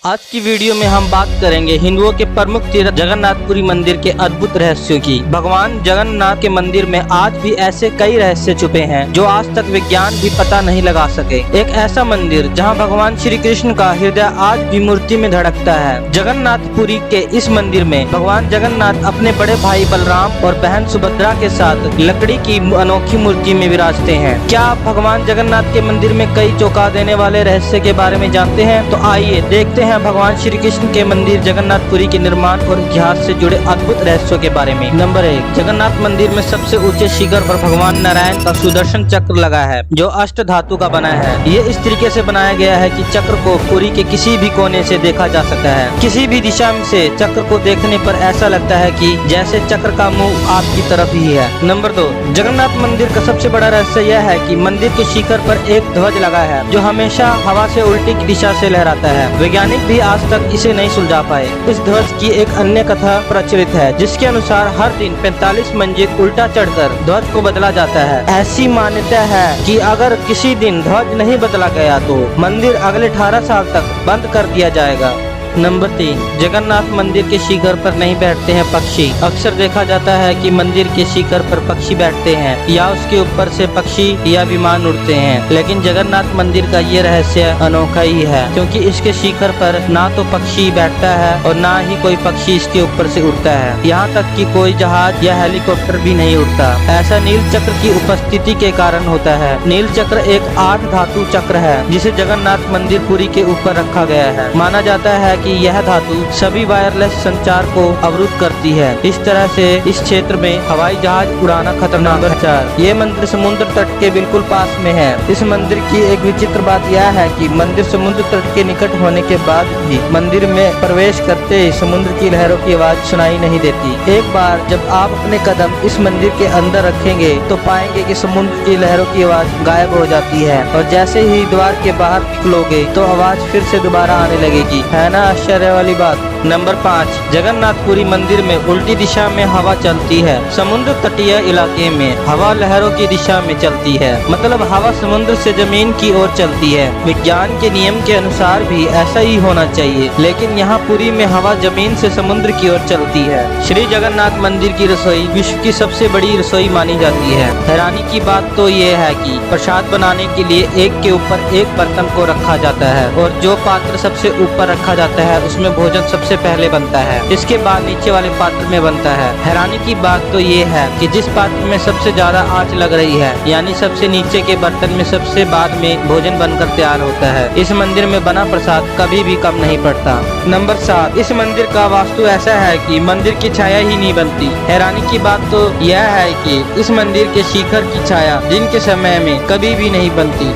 आज की वीडियो में हम बात करेंगे हिंदुओं के प्रमुख तीर्थ जगन्नाथपुरी मंदिर के अद्भुत रहस्यों की। भगवान जगन्नाथ के मंदिर में आज भी ऐसे कई रहस्य छुपे हैं जो आज तक विज्ञान भी पता नहीं लगा सके। एक ऐसा मंदिर जहां भगवान श्री कृष्ण का हृदय आज भी मूर्ति में धड़कता है। जगन्नाथपुरी के इस मंदिर में भगवान जगन्नाथ अपने बड़े भाई बलराम और बहन सुभद्रा के साथ लकड़ी की अनोखी मूर्ति में विराजते हैं। क्या आप भगवान जगन्नाथ के मंदिर में कई चौंका देने वाले रहस्य के बारे में जानते हैं? तो आइए देखते हैं भगवान श्री कृष्ण के मंदिर जगन्नाथपुरी के निर्माण और इतिहास से जुड़े अद्भुत रहस्यों के बारे में। नंबर 1, जगन्नाथ मंदिर में सबसे ऊंचे शिखर पर भगवान नारायण का सुदर्शन चक्र लगा है जो अष्ट धातु का बना है। ये इस तरीके से बनाया गया है कि चक्र को पुरी के किसी भी कोने से देखा जा सकता है। किसी भी दिशा से चक्र को देखने पर ऐसा लगता है कि जैसे चक्र का मुंह आपकी तरफ ही है। नंबर 2, जगन्नाथ मंदिर का सबसे बड़ा रहस्य यह है कि मंदिर के शिखर पर एक ध्वज लगा है जो हमेशा हवा से उल्टी दिशा से लहराता है। वैज्ञानिक भी आज तक इसे नहीं सुलझा पाए। इस ध्वज की एक अन्य कथा प्रचलित है जिसके अनुसार हर दिन 45 मंजिल उल्टा चढ़कर ध्वज को बदला जाता है। ऐसी मान्यता है कि अगर किसी दिन ध्वज नहीं बदला गया तो मंदिर अगले 18 साल तक बंद कर दिया जाएगा। नंबर 3, जगन्नाथ मंदिर के शिखर पर नहीं बैठते हैं पक्षी। अक्सर देखा जाता है कि मंदिर के शिखर पर पक्षी बैठते हैं या उसके ऊपर से पक्षी या विमान उड़ते हैं, लेकिन जगन्नाथ मंदिर का ये रहस्य अनोखा ही है क्योंकि इसके शिखर पर ना तो पक्षी बैठता है और ना ही कोई पक्षी इसके ऊपर से उड़ता है। यहाँ तक कि कोई जहाज या हेलीकॉप्टर भी नहीं उड़ता। ऐसा नील चक्र की उपस्थिति के कारण होता है। नील चक्र एक 8 धातु चक्र है जिसे जगन्नाथ मंदिर पुरी के ऊपर रखा गया है। माना जाता है कि यह धातु सभी वायरलेस संचार को अवरुद्ध करती है। इस तरह से इस क्षेत्र में हवाई जहाज उड़ाना खतरनाक। नंबर 4, ये मंदिर समुद्र तट के बिल्कुल पास में है। इस मंदिर की एक विचित्र बात यह है कि मंदिर समुद्र तट के निकट होने के बाद भी मंदिर में प्रवेश करते ही समुद्र की लहरों की आवाज सुनाई नहीं देती। एक बार जब आप अपने कदम इस मंदिर के अंदर रखेंगे तो पाएंगे कि समुद्र की लहरों की आवाज गायब हो जाती है और जैसे ही द्वार के बाहर निकलोगे तो आवाज फिर से दोबारा आने लगेगी। है ना आश्चर्य वाली बात। नंबर 5, जगन्नाथपुरी मंदिर में उल्टी दिशा में हवा चलती है। समुद्र तटीय इलाके में हवा लहरों की दिशा में चलती है, मतलब हवा समुद्र से जमीन की ओर चलती है। विज्ञान के नियम के अनुसार भी ऐसा ही होना चाहिए, लेकिन यहाँ पुरी में हवा जमीन से समुद्र की ओर चलती है। श्री जगन्नाथ मंदिर की रसोई विश्व की सबसे बड़ी रसोई मानी जाती है। हैरानी की बात तो ये है कि प्रसाद बनाने के लिए एक के ऊपर एक बर्तन को रखा जाता है और जो पात्र सबसे ऊपर रखा जाता है उसमें भोजन सबसे पहले बनता है, इसके बाद नीचे वाले पात्र में बनता है। हैरानी की बात तो ये है कि जिस पात्र में सबसे ज्यादा आंच लग रही है यानी सबसे नीचे के बर्तन में सबसे बाद में भोजन बनकर तैयार होता है। इस मंदिर में बना प्रसाद कभी भी कम नहीं पड़ता। नंबर 7, इस मंदिर का वास्तु ऐसा है कि मंदिर की छाया ही नहीं बनती। हैरानी की बात तो यह है कि इस मंदिर के शिखर की छाया दिन के समय में कभी भी नहीं बनती।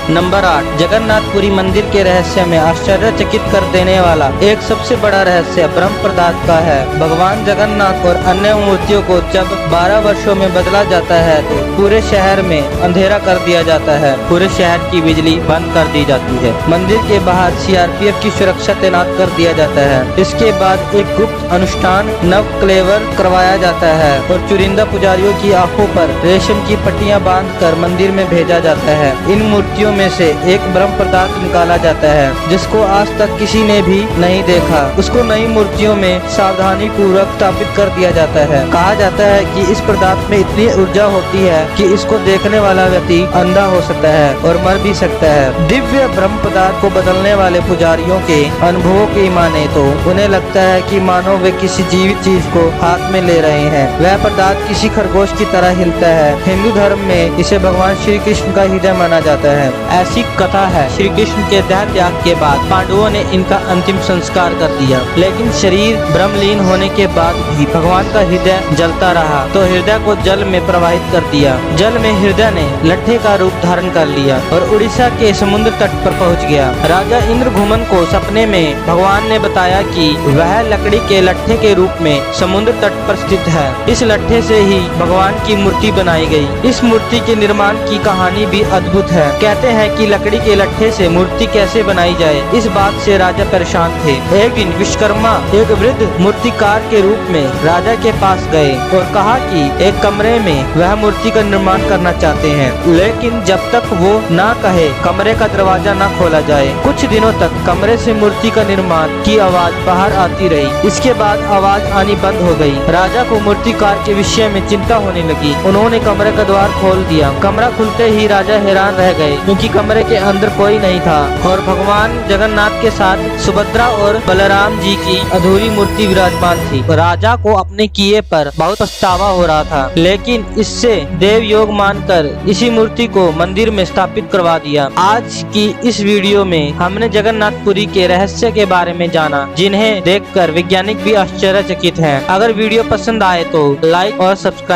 नंबर 8, जगन्नाथपुरी मंदिर के रहस्य में आश्चर्यचकित कर देने वाला एक सबसे बड़ा रहस्य ब्रह्म पदार्थ का है। भगवान जगन्नाथ और अन्य मूर्तियों को जब 12 वर्षों में बदला जाता है तो पूरे शहर में अंधेरा कर दिया जाता है। पूरे शहर की बिजली बंद कर दी जाती है। मंदिर के बाहर सीआरपीएफ की सुरक्षा तैनात कर दिया जाता है। इसके बाद एक गुप्त अनुष्ठान नव क्लेवर करवाया जाता है और चुरिंदा पुजारियों की आंखों पर रेशम की पट्टियां बांधकर मंदिर में भेजा जाता है। इन मूर्तियों में से एक ब्रह्म पदार्थ निकाला जाता है जिसको आज तक किसी ने भी नहीं देखा। उसको नई मूर्तियों में सावधानी पूर्वक स्थापित कर दिया जाता है। कहा जाता है कि इस पदार्थ में इतनी ऊर्जा होती है कि इसको देखने वाला व्यक्ति अंधा हो सकता है और मर भी सकता है। दिव्य ब्रह्म पदार्थ को बदलने वाले पुजारियों के अनुभवों की माने तो उन्हें लगता है कि मानो वे किसी जीवित चीज को हाथ में ले रहे हैं। वह पदार्थ किसी खरगोश की तरह हिलता है। हिंदू धर्म में इसे भगवान श्री कृष्ण का हृदय माना जाता है। ऐसी कथा है श्री कृष्ण के देह त्याग के बाद पांडवों ने इनका अंतिम संस्कार कर दिया, लेकिन शरीर ब्रह्मलीन होने के बाद भी भगवान का हृदय जलता रहा तो हृदय को जल में प्रवाहित कर दिया। जल में हृदय ने लट्ठे का रूप धारण कर लिया और उड़ीसा के समुद्र तट पर पहुंच गया। राजा इंद्रघुमन को सपने में भगवान ने बताया कि वह लकड़ी के लट्ठे के रूप में समुद्र तट पर स्थित है। इस लट्ठे से ही भगवान की मूर्ति बनाई गई। इस मूर्ति के निर्माण की कहानी भी अद्भुत है। कहते हैं कि लकड़ी के लट्ठे से मूर्ति कैसे बनाई जाए। इस बात से राजा परेशान थे। एक दिन विश्वकर्मा एक वृद्ध मूर्तिकार के रूप में राजा के पास गए और कहा कि एक कमरे में वह मूर्ति का निर्माण करना चाहते हैं, लेकिन जब तक वो ना कहे कमरे का दरवाजा ना खोला जाए। कुछ दिनों तक कमरे से मूर्ति का निर्माण की आवाज बाहर आती रही। इसके बाद आवाज आनी बंद हो गई। राजा को मूर्तिकार के विषय में चिंता होने लगी। उन्होंने कमरे का द्वार खोल दिया। कमरा खुलते ही राजा हैरान रह गए, क्योंकि कमरे के अंदर कोई नहीं था और भगवान जगन्नाथ के साथ सुभद्रा और बलराम जी की अधूरी मूर्ति विराजमान थी। राजा को अपने किए पर बहुत पछतावा हो रहा था, लेकिन इससे देव योग मानकर इसी मूर्ति को मंदिर में स्थापित करवा दिया। आज की इस वीडियो में हमने जगन्नाथपुरी के रहस्य के बारे में जाना, जिन्हें देखकर वैज्ञानिक भी आश्चर्यचकित हैं। अगर वीडियो पसंद आए तो लाइक और सब्सक्राइब